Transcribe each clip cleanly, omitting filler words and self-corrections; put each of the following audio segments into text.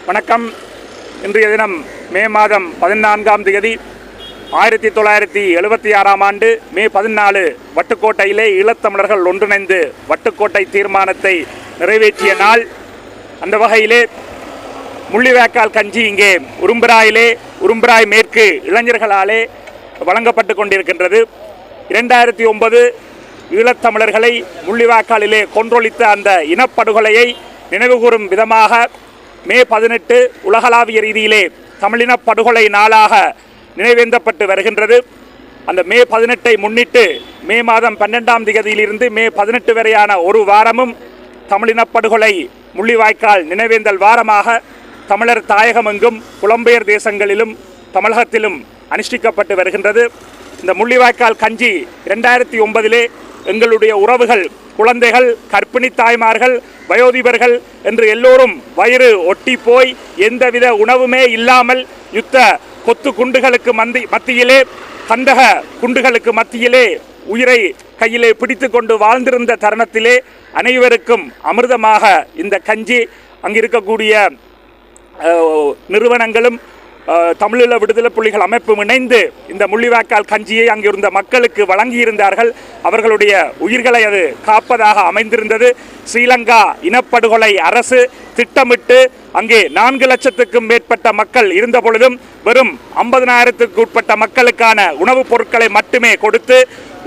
வணக்கம். இன்றைய தினம் மே மாதம் 14ஆம் தேதி 1976ஆம் ஆண்டு மே 14 வட்டுக்கோட்டையிலே ஈழத்தமிழர்கள் ஒன்றிணைந்து வட்டுக்கோட்டை தீர்மானத்தை நிறைவேற்றிய நாள். அந்த வகையிலே முள்ளிவாய்க்கால் கஞ்சி இங்கே உரும்பிராய் மேற்கு இளைஞர்களாலே வழங்கப்பட்டு கொண்டிருக்கின்றது. 2009 ஈழத்தமிழர்களை முள்ளிவாய்க்காலிலே கொன்றொழித்த அந்த இனப்படுகொலையை நினைவுகூரும் விதமாக மே 18 உலகளாவிய ரீதியிலே தமிழின படுகொலை நாளாக நினைவேந்தப்பட்டு வருகின்றது. அந்த மே 18ஐ முன்னிட்டு மே மாதம் 12ஆம் தேதியிலிருந்து மே 18 வரையான ஒரு வாரமும் தமிழினப்படுகொலை முள்ளிவாய்க்கால் நினைவேந்தல் வாரமாக தமிழர் தாயகமெங்கும் புலம்பெயர் தேசங்களிலும் தமிழகத்திலும் அனுஷ்டிக்கப்பட்டு வருகின்றது. இந்த முள்ளிவாய்க்கால் கஞ்சி 2009 எங்களுடைய உறவுகள், குழந்தைகள், கர்ப்பிணி தாய்மார்கள், வயோதிபர்கள் என்று எல்லோரும் வயிறு ஒட்டி போய் எந்தவித உணவுமே இல்லாமல் யுத்த கொத்து குண்டுகளுக்கு மத்தியிலே, கந்தக குண்டுகளுக்கு மத்தியிலே உயிரை கையிலே பிடித்து கொண்டு வாழ்ந்திருந்த தருணத்திலே அனைவருக்கும் அமிர்தமாக இந்த கஞ்சி அங்கிருக்கக்கூடிய நிறுவனங்களும் தமிழீழ விடுதலை புலிகள் அமைப்பும் இணைந்து இந்த முள்ளிவாய்க்கால் கஞ்சியை அங்கிருந்த மக்களுக்கு வழங்கியிருந்தார்கள். அவர்களுடைய உயிர்களை அது காப்பதாக அமைந்திருந்தது. ஸ்ரீலங்கா இனப்படுகொலை அரசு திட்டமிட்டு அங்கே 4 லட்சத்துக்கும் மேற்பட்ட மக்கள் இருந்த பொழுதும் வெறும் 50,000க்கு உட்பட்ட மக்களுக்கான உணவுப் பொருட்களை மட்டுமே கொடுத்து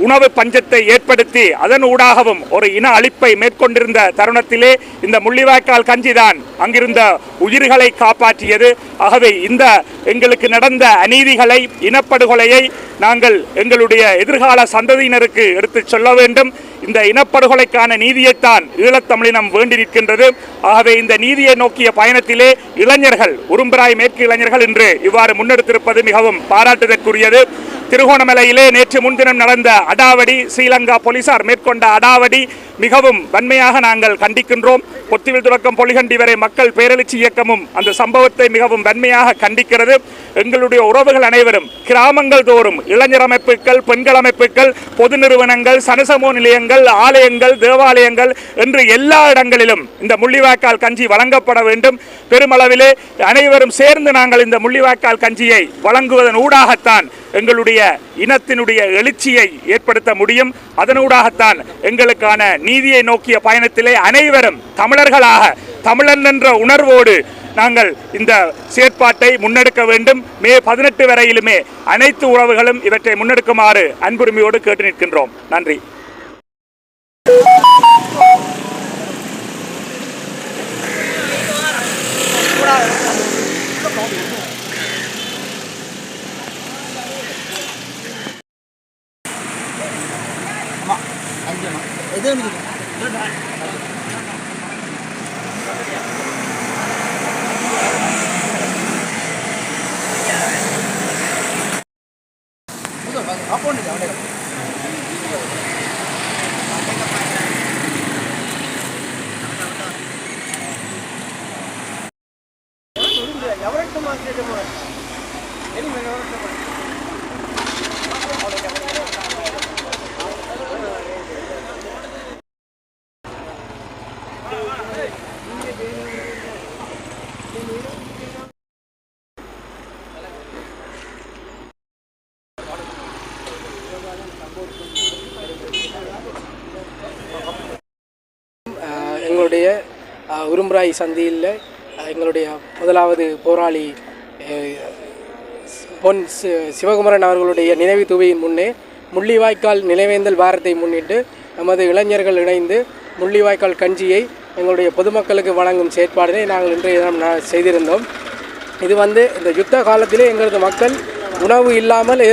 உணவு பஞ்சத்தை ஏற்படுத்தி அதன் ஊடாகவும் ஒரு இன அழிப்பை மேற்கொண்டிருந்த தருணத்திலே இந்த முள்ளிவாய்க்கால் கஞ்சிதான் அங்கிருந்த உயிர்களை காப்பாற்றியது. ஆகவே இந்த எங்களுக்கு நடந்த அநீதிகளை, இனப்படுகொலையை நாங்கள் எங்களுடைய எதிர்கால சந்ததியினருக்கு எடுத்து சொல்ல வேண்டும். இந்த இனப்படுகொலைக்கான நீதியைத்தான் ஈழத்தமிழினம் வேண்டி நிற்கின்றது. ஆகவே இந்த நீதியை நோக்கிய பயணத்திலே இளைஞர்கள், உரும்பிராய் மேற்கு இளைஞர்கள் இன்று இவ்வாறு முன்னெடுத்திருப்பது மிகவும் பாராட்டுதற்குரியது. திருகோணமலையிலே நேற்று முன்தினம் நடந்த அடாவடி, ஸ்ரீலங்கா போலீசார் மேற்கொண்ட அடாவடி மிகவும் வன்மையாக நாங்கள் கண்டிக்கின்றோம். பொத்திவில் தொடக்கம் பொலிகண்டி வரை மக்கள் பேரெழுச்சி இயக்கமும் அந்த சம்பவத்தை மிகவும் வன்மையாக கண்டிக்கிறது. எங்களுடைய உறவுகள் அனைவரும் கிராமங்கள் தோறும் இளைஞர் அமைப்புகள், பெண்கள் அமைப்புகள், பொது நிறுவனங்கள், சனசமூக நிலையங்கள், ஆலயங்கள், தேவாலயங்கள் என்று எல்லா இடங்களிலும் இந்த முள்ளிவாய்க்கால் கஞ்சி வழங்கப்பட வேண்டும். பெருமளவிலே அனைவரும் சேர்ந்து நாங்கள் இந்த முள்ளிவாய்க்கால் கஞ்சியை வழங்குவதன் ஊடாகத்தான் எங்களுடைய இனத்தினுடைய எழுச்சியை ஏற்படுத்த முடியும். அதனூடாகத்தான் எங்களுக்கான நீதியை நோக்கிய பயணத்திலே அனைவரும் தமிழர்களாக, தமிழன் என்ற உணர்வோடு நாங்கள் இந்த செயற்பாட்டை முன்னெடுக்க வேண்டும். மே 18 வரையிலுமே அனைத்து உறவுகளும் இவற்றை முன்னெடுக்குமாறு அன்புரிமையோடு கேட்டு நிற்கின்றோம். நன்றி. எங்களுடைய உரும்பிராய் சந்தியில் எங்களுடைய முதலாவது போராளி பொன் சிவகுமரன் அவர்களுடைய நினைவு தூவியின் முன்னே முள்ளிவாய்க்கால் நினைவேந்தல் வாரத்தை முன்னிட்டு நமது இளைஞர்கள் இணைந்து முள்ளிவாய்க்கால் கஞ்சியை எங்களுடைய பொதுமக்களுக்கு வழங்கும் செயற்பாடினை நாங்கள் இன்றைய தினம் செய்திருந்தோம். இது இந்த யுத்த காலத்திலே எங்களது மக்கள் உணவு இல்லாமல்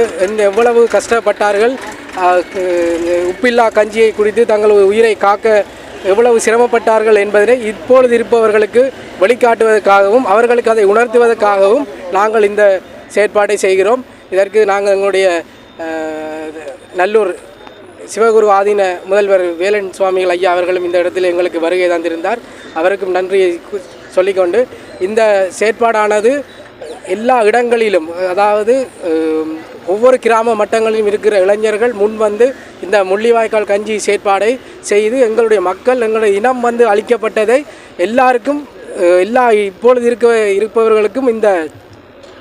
எவ்வளவு கஷ்டப்பட்டார்கள், உப்பில்லா கஞ்சியை குடித்து தங்கள் உயிரை காக்க எவ்வளவு சிரமப்பட்டார்கள் என்பதனை இப்பொழுது இருப்பவர்களுக்கு வழிகாட்டுவதற்காகவும் அவர்களுக்கு அதை உணர்த்துவதற்காகவும் நாங்கள் இந்த செயற்பாட்டை செய்கிறோம். இதற்கு நாங்கள் எங்களுடைய நல்லூர் சிவகுரு ஆதீன முதல்வர் வேலன் சுவாமிகள் ஐயா அவர்களும் இந்த இடத்தில் எங்களுக்கு வருகை தந்திருந்தார். அவருக்கும் நன்றியை சொல்லிக்கொண்டு இந்த செயற்பாடானது எல்லா இடங்களிலும், அதாவது ஒவ்வொரு கிராம மட்டங்களிலும் இருக்கிற இளைஞர்கள் முன் வந்து இந்த முள்ளிவாய்க்கால் கஞ்சி செயற்பாடை செய்து எங்களுடைய மக்கள் எங்களுடைய இனம் வந்து அளிக்கப்பட்டதை எல்லாருக்கும் இப்பொழுது இருப்பவர்களுக்கும் இந்த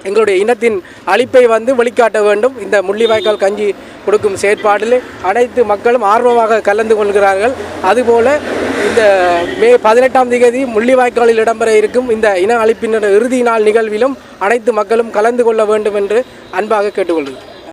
எங்களுடைய இனத்தின் அழிப்பை வந்து வெளிக்காட்ட வேண்டும். இந்த முள்ளிவாய்க்கால் கஞ்சி கொடுக்கும் செயற்பாடில் அனைத்து மக்களும் ஆர்வமாக கலந்து கொள்கிறார்கள். அதுபோல் இந்த மே 18ஆம் தேதி முள்ளிவாய்க்காலில் இடம்பெற இருக்கும் இந்த இன அழிப்பினர் இறுதி நாள் நிகழ்விலும் அனைத்து மக்களும் கலந்து கொள்ள வேண்டும் என்று அன்பாக கேட்டுக்கொள்கிறேன்.